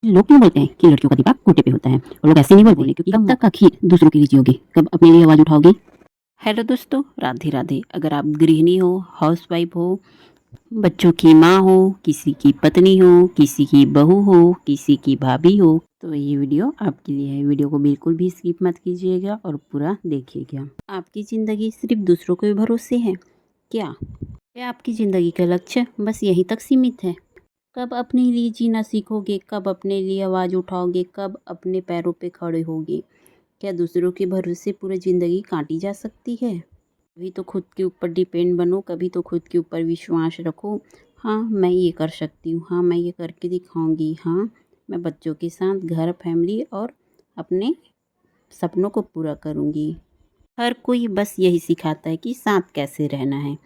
लोग क्यों बोलते हैं कि लड़कियों का दिमाग घुटने पे होता है और लोग ऐसे नहीं बोलते हैं क्योंकि कब तक आखिर दूसरों के लिए जियोगे, कब अपने लिए आवाज़ उठाओगे। हेलो दोस्तों, राधे राधे। अगर आप गृहिणी हो, हाउसवाइफ हो, बच्चों की माँ हो, किसी की पत्नी हो, किसी की बहू हो, किसी की भाभी हो, तो ये वीडियो आपके लिए है। वीडियो को बिल्कुल भी स्किप मत कीजिएगा और पूरा देखिएगा। आपकी ज़िंदगी सिर्फ दूसरों के भरोसे है क्या? क्या आपकी ज़िंदगी का लक्ष्य बस यहीं तक सीमित है? कब अपने लिए जीना सीखोगे? कब अपने लिए आवाज़ उठाओगे? कब अपने पैरों पे खड़े होगे? क्या दूसरों के भरोसे पूरी ज़िंदगी काटी जा सकती है? कभी तो खुद के ऊपर डिपेंड बनो, कभी तो खुद के ऊपर विश्वास रखो। हाँ, मैं ये कर सकती हूँ। हाँ, मैं ये करके दिखाऊंगी। हाँ, मैं बच्चों के साथ घर, फैमिली और अपने सपनों को पूरा करूँगी। हर कोई बस यही सिखाता है कि साथ कैसे रहना है।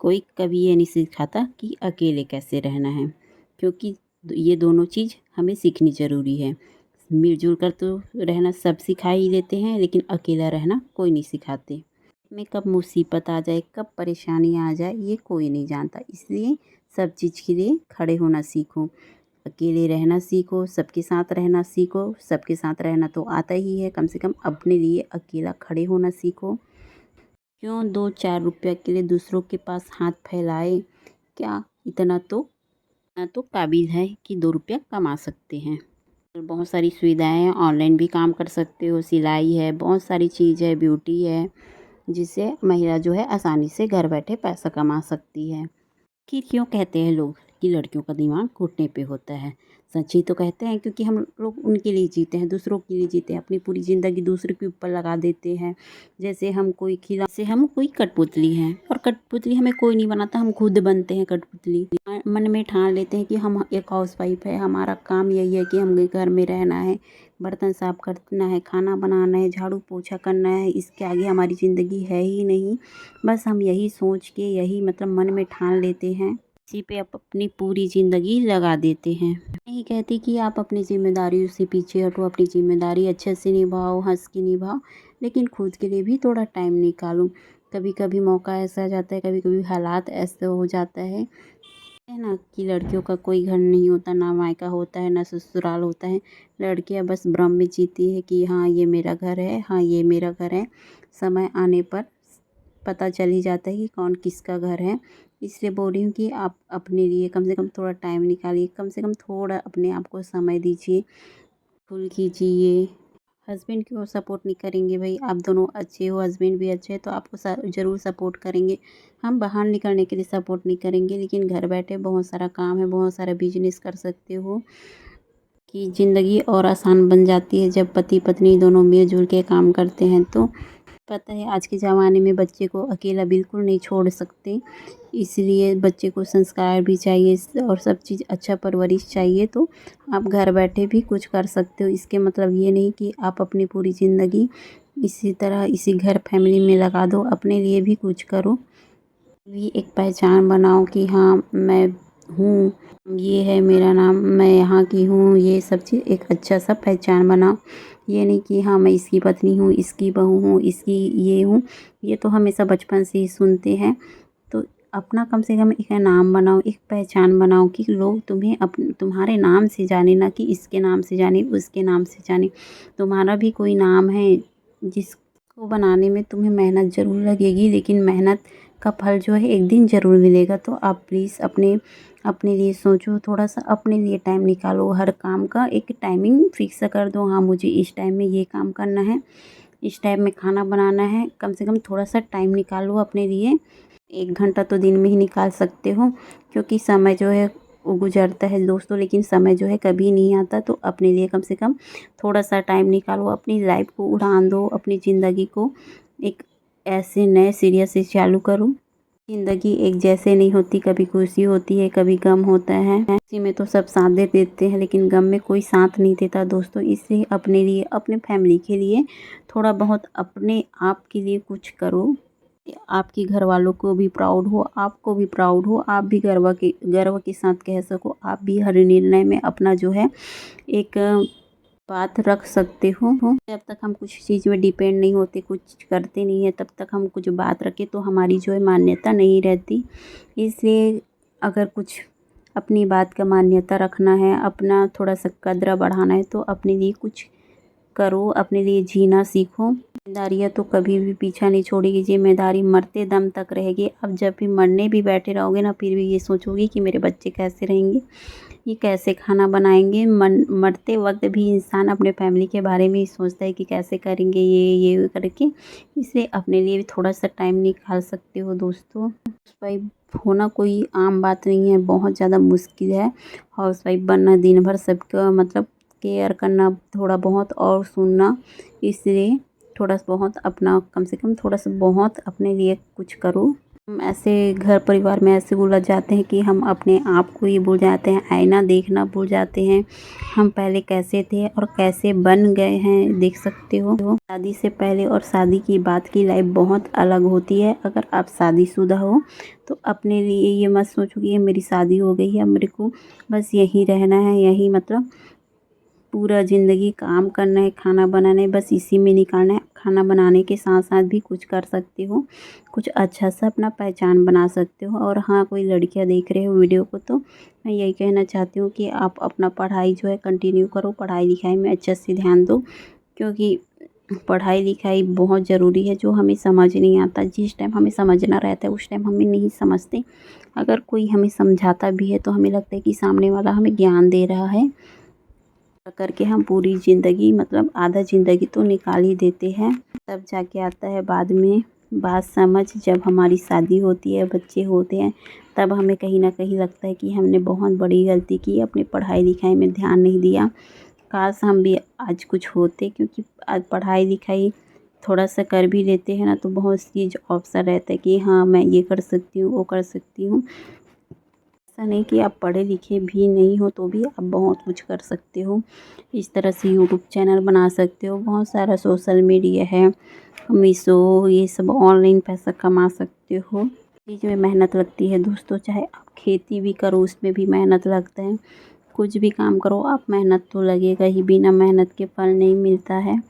कोई कभी ये नहीं सिखाता कि अकेले कैसे रहना है, क्योंकि ये दोनों चीज़ हमें सीखनी ज़रूरी है। मिलजुल कर तो रहना सब सिखा ही लेते हैं, लेकिन अकेला रहना कोई नहीं सिखाते। में कब मुसीबत आ जाए, कब परेशानी आ जाए, ये कोई नहीं जानता। इसलिए सब चीज़ के लिए खड़े होना सीखो। अकेले रहना सीखो, सबके साथ रहना सीखो। सबके साथ रहना तो आता ही है, कम से कम अपने लिए अकेला खड़े होना सीखो। क्यों 2-4 रुपया के लिए दूसरों के पास हाथ फैलाए? क्या इतना तो काबिल है कि 2 रुपया कमा सकते हैं। और बहुत सारी सुविधाएं हैं, ऑनलाइन भी काम कर सकते हो, सिलाई है, बहुत सारी चीज़ है, ब्यूटी है, जिससे महिला जो है आसानी से घर बैठे पैसा कमा सकती है। कि क्यों कहते हैं लोग कि लड़कियों का दिमाग घुटने पे होता है? सच ही तो कहते हैं, क्योंकि हम लोग उनके लिए जीते हैं, दूसरों के लिए जीते हैं, अपनी पूरी ज़िंदगी दूसरे के ऊपर लगा देते हैं। जैसे हम कोई कठपुतली हैं, और कठपुतली हमें कोई नहीं बनाता, हम खुद बनते हैं कठपुतली। मन में ठान लेते हैं कि हम एक हाउसवाइफ है, हमारा काम यही है कि हमें घर में रहना है, बर्तन साफ करना है, खाना बनाना है, झाड़ू पोछा करना है, इसके आगे हमारी ज़िंदगी है ही नहीं। बस हम यही सोच के, यही मतलब मन में ठान लेते हैं, इसी पे आप अपनी पूरी ज़िंदगी लगा देते हैं। नहीं कहती कि आप अपनी ज़िम्मेदारियों से पीछे हटो, अपनी ज़िम्मेदारी अच्छे से निभाओ, हंस के निभाओ, लेकिन खुद के लिए भी थोड़ा टाइम निकालो। कभी कभी मौका ऐसा आ जाता है, कभी कभी हालात ऐसे हो जाता है ना, कि लड़कियों का कोई घर नहीं होता, ना मायका होता है, ना ससुराल होता है। लड़कियां बस भ्रम में जीती है कि हाँ ये मेरा घर है, हाँ ये मेरा घर है। समय आने पर पता चल ही जाता है कि कौन किसका घर है। इसलिए बोल रही हूँ कि आप अपने लिए कम से कम थोड़ा टाइम निकालिए, कम से कम थोड़ा अपने आप को समय दीजिए, खुल कीजिए। हस्बैंड क्यों सपोर्ट नहीं करेंगे भाई? आप दोनों अच्छे हो, हस्बैंड भी अच्छे हैं, तो आपको ज़रूर सपोर्ट करेंगे। हम बाहर निकलने के लिए सपोर्ट नहीं करेंगे, लेकिन घर बैठे बहुत सारा काम है, बहुत सारा बिजनेस कर सकते हो, कि ज़िंदगी और आसान बन जाती है जब पति पत्नी दोनों मिलजुल के काम करते हैं। तो पता है आज के ज़माने में बच्चे को अकेला बिल्कुल नहीं छोड़ सकते, इसलिए बच्चे को संस्कार भी चाहिए और सब चीज़ अच्छा परवरिश चाहिए। तो आप घर बैठे भी कुछ कर सकते हो। इसके मतलब ये नहीं कि आप अपनी पूरी ज़िंदगी इसी तरह इसी घर फैमिली में लगा दो, अपने लिए भी कुछ करो। भी एक पहचान बनाओ कि हाँ मैं हूँ, ये है मेरा नाम, मैं यहाँ की हूँ, ये सब चीज़ एक अच्छा सा पहचान बनाओ। ये नहीं कि हाँ मैं इसकी पत्नी हूँ, इसकी बहू हूँ, इसकी ये हूँ। ये तो हमेशा बचपन से ही सुनते हैं। तो अपना कम से कम एक नाम बनाओ, एक पहचान बनाओ, कि लोग तुम्हें तुम्हारे नाम से जाने, ना कि इसके नाम से जाने, उसके नाम से जाने। तुम्हारा भी कोई नाम है, जिसको बनाने में तुम्हें मेहनत ज़रूर लगेगी, लेकिन मेहनत का फल जो है एक दिन ज़रूर मिलेगा। तो आप प्लीज़ अपने अपने लिए सोचो, थोड़ा सा अपने लिए टाइम निकालो। हर काम का एक टाइमिंग फिक्स कर दो, हाँ मुझे इस टाइम में ये काम करना है, इस टाइम में खाना बनाना है। कम से कम थोड़ा सा टाइम निकालो अपने लिए। 1 घंटा तो दिन में ही निकाल सकते हो, क्योंकि समय जो है वो गुजरता है दोस्तों, लेकिन समय जो है कभी नहीं आता। तो अपने लिए कम से कम थोड़ा सा टाइम निकालो, अपनी लाइफ को उड़ान दो, अपनी ज़िंदगी को एक ऐसे नए सिरे से चालू करो। ज़िंदगी एक जैसे नहीं होती, कभी खुशी होती है, कभी गम होता है। खुशी में तो सब साथ दे देते हैं, लेकिन गम में कोई साथ नहीं देता दोस्तों। इसलिए अपने लिए, अपने फैमिली के लिए थोड़ा बहुत अपने आप के लिए कुछ करो। आपके घर वालों को भी प्राउड हो, आपको भी प्राउड हो, आप भी गर्व के साथ कह सको, आप भी हर निर्णय में अपना जो है एक बात रख सकते हो। जब तक हम कुछ चीज़ में डिपेंड नहीं होते, कुछ करते नहीं है, तब तक हम कुछ बात रखें तो हमारी जो है मान्यता नहीं रहती। इसलिए अगर कुछ अपनी बात का मान्यता रखना है, अपना थोड़ा सा कद्र बढ़ाना है तो अपने लिए कुछ करो, अपने लिए जीना सीखो। जिम्मेदारियाँ तो कभी भी पीछा नहीं छोड़ेगी, जिम्मेदारी मरते दम तक रहेगी। अब जब भी मरने भी बैठे रहोगे ना, फिर भी ये सोचोगे कि मेरे बच्चे कैसे रहेंगे, ये कैसे खाना बनाएंगे। मरते वक्त भी इंसान अपने फैमिली के बारे में ही सोचता है कि कैसे करेंगे ये करके। इसलिए अपने लिए भी थोड़ा सा टाइम निकाल सकते हो दोस्तों। हाउसवाइफ होना कोई आम बात नहीं है, बहुत ज़्यादा मुश्किल है हाउसवाइफ बनना। दिन भर सबका मतलब केयर करना, थोड़ा बहुत और सुनना। इसलिए थोड़ा सा बहुत अपना, कम से कम थोड़ा सा बहुत अपने लिए कुछ करो। हम ऐसे घर परिवार में ऐसे उलझ जाते हैं कि हम अपने आप को ही भूल जाते हैं, आईना देखना भूल जाते हैं। हम पहले कैसे थे और कैसे बन गए हैं, देख सकते हो। शादी से पहले और शादी की बाद की लाइफ बहुत अलग होती है। अगर आप शादीशुदा हो तो अपने लिए ये मत सोचो कि ये मेरी शादी हो गई है, मेरे को बस यहीं रहना है, यहीं मतलब पूरा ज़िंदगी काम करना है, खाना बनाना है, बस इसी में निकालना है। खाना बनाने के साथ साथ भी कुछ कर सकते हो, कुछ अच्छा सा अपना पहचान बना सकते हो। और हाँ, कोई लड़कियां देख रहे हो वीडियो को तो मैं यही कहना चाहती हूँ कि आप अपना पढ़ाई जो है कंटिन्यू करो, पढ़ाई लिखाई में अच्छे से ध्यान दो, क्योंकि पढ़ाई लिखाई बहुत ज़रूरी है। जो हमें समझ नहीं आता, जिस टाइम हमें समझना रहता है उस टाइम हमें नहीं समझते। अगर कोई हमें समझाता भी है तो हमें लगता है कि सामने वाला हमें ज्ञान दे रहा है, करके हम पूरी ज़िंदगी मतलब आधा ज़िंदगी तो निकाल ही देते हैं। तब जाके आता है बाद में बात समझ, जब हमारी शादी होती है, बच्चे होते हैं, तब हमें कहीं ना कहीं लगता है कि हमने बहुत बड़ी गलती की, अपनी पढ़ाई लिखाई में ध्यान नहीं दिया। काश हम भी आज कुछ होते, क्योंकि आज पढ़ाई लिखाई थोड़ा सा कर भी लेते हैं ना तो बहुत चीज़ ऑप्शन रहता है कि हाँ मैं ये कर सकती हूँ, वो कर सकती हूँ। ऐसा नहीं कि आप पढ़े लिखे भी नहीं हो तो भी आप बहुत कुछ कर सकते हो। इस तरह से यूट्यूब चैनल बना सकते हो, बहुत सारा सोशल मीडिया है, मीशो, ये सब ऑनलाइन पैसा कमा सकते हो। चीज़ में मेहनत लगती है दोस्तों, चाहे आप खेती भी करो उसमें भी मेहनत लगता है। कुछ भी काम करो आप, मेहनत तो लगेगा ही, बिना मेहनत के फल नहीं मिलता है।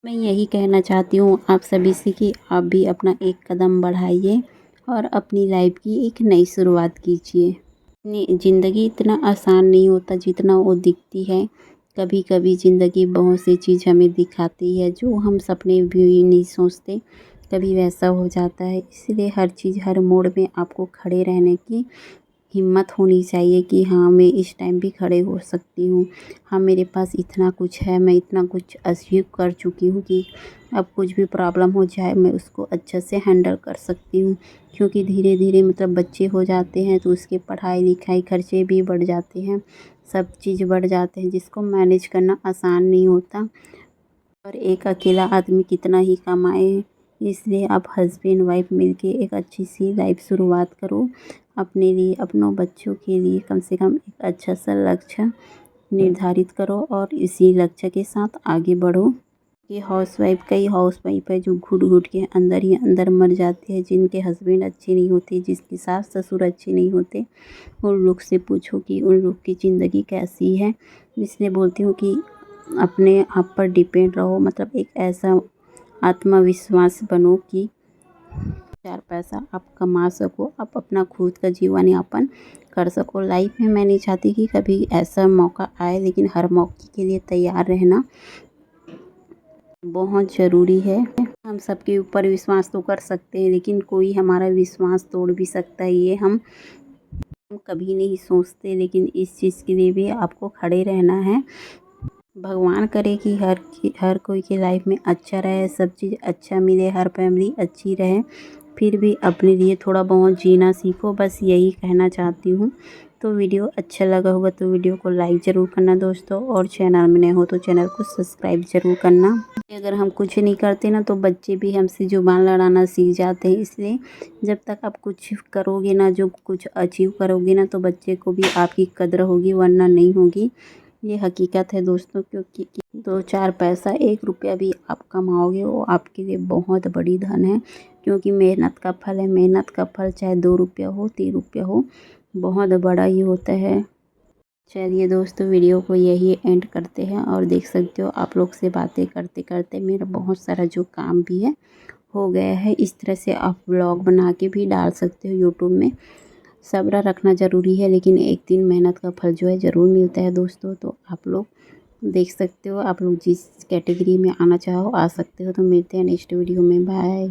मैं यही कहना चाहती हूँ आप सभी से कि आप भी अपना एक कदम बढ़ाइए और अपनी लाइफ की एक नई शुरुआत कीजिए। ज़िंदगी इतना आसान नहीं होता जितना वो दिखती है। कभी कभी ज़िंदगी बहुत सी चीज़ हमें दिखाती है जो हम सपने भी नहीं सोचते, कभी वैसा हो जाता है। इसलिए हर चीज़, हर मोड़ में आपको खड़े रहने की हिम्मत होनी चाहिए कि हाँ मैं इस टाइम भी खड़े हो सकती हूँ। हाँ मेरे पास इतना कुछ है, मैं इतना कुछ अचीव कर चुकी हूँ कि अब कुछ भी प्रॉब्लम हो जाए मैं उसको अच्छे से हैंडल कर सकती हूँ। क्योंकि धीरे धीरे मतलब बच्चे हो जाते हैं तो उसके पढ़ाई लिखाई खर्चे भी बढ़ जाते हैं, सब चीज़ बढ़ जाते हैं, जिसको मैनेज करना आसान नहीं होता। और एक अकेला आदमी कितना ही कमाए। इसलिए आप हस्बैंड वाइफ मिलके एक अच्छी सी लाइफ शुरुआत करो अपने लिए, अपनों बच्चों के लिए। कम से कम एक अच्छा सा लक्ष्य निर्धारित करो और इसी लक्ष्य के साथ आगे बढ़ो। ये हाउसवाइफ, कई हाउसवाइफ है जो घुट घुट के अंदर ही अंदर मर जाती है, जिनके हस्बैंड अच्छे नहीं होते, जिसके सास ससुर अच्छे नहीं होते। उन लोग से पूछो कि उन लोग की ज़िंदगी कैसी है। इसलिए बोलती हूँ कि अपने आप पर डिपेंड रहो, मतलब एक ऐसा आत्मविश्वास बनो कि 4 पैसा आप कमा सको, आप अपना खुद का जीवन यापन कर सको। लाइफ में मैं नहीं चाहती कि कभी ऐसा मौका आए, लेकिन हर मौके के लिए तैयार रहना बहुत ज़रूरी है। हम सबके ऊपर विश्वास तो कर सकते हैं, लेकिन कोई हमारा विश्वास तोड़ भी सकता है, ये हम कभी नहीं सोचते। लेकिन इस चीज़ के लिए भी आपको खड़े रहना है। भगवान करे कि हर कोई के लाइफ में अच्छा रहे, सब चीज़ अच्छा मिले, हर फैमिली अच्छी रहे। फिर भी अपने लिए थोड़ा बहुत जीना सीखो, बस यही कहना चाहती हूँ। तो वीडियो अच्छा लगा होगा तो वीडियो को लाइक ज़रूर करना दोस्तों, और चैनल में नए हो तो चैनल को सब्सक्राइब ज़रूर करना। अगर हम कुछ नहीं करते ना तो बच्चे भी हमसे जुबान लड़ाना सीख जाते हैं। इसलिए जब तक आप कुछ करोगे ना, जो कुछ अचीव करोगे ना, तो बच्चे को भी आपकी कद्र होगी, वरना नहीं होगी। ये हकीकत है दोस्तों, क्योंकि 2-4 पैसा, 1 रुपया भी आप कमाओगे वो आपके लिए बहुत बड़ी धन है। क्योंकि मेहनत का फल है, मेहनत का फल चाहे 2 रुपया हो, 3 रुपया हो, बहुत बड़ा ही होता है। चलिए दोस्तों, वीडियो को यही एंड करते हैं। और देख सकते हो आप लोग से बातें करते करते मेरा बहुत सारा जो काम भी है हो गया है। इस तरह से आप व्लॉग बना के भी डाल सकते हो यूट्यूब में। सब्र रखना ज़रूरी है, लेकिन एक दिन मेहनत का फल जो है ज़रूर मिलता है दोस्तों। तो आप लोग देख सकते हो, आप लोग जिस कैटेगरी में आना चाहो आ सकते हो। तो मिलते हैं नेक्स्ट वीडियो में, बाय।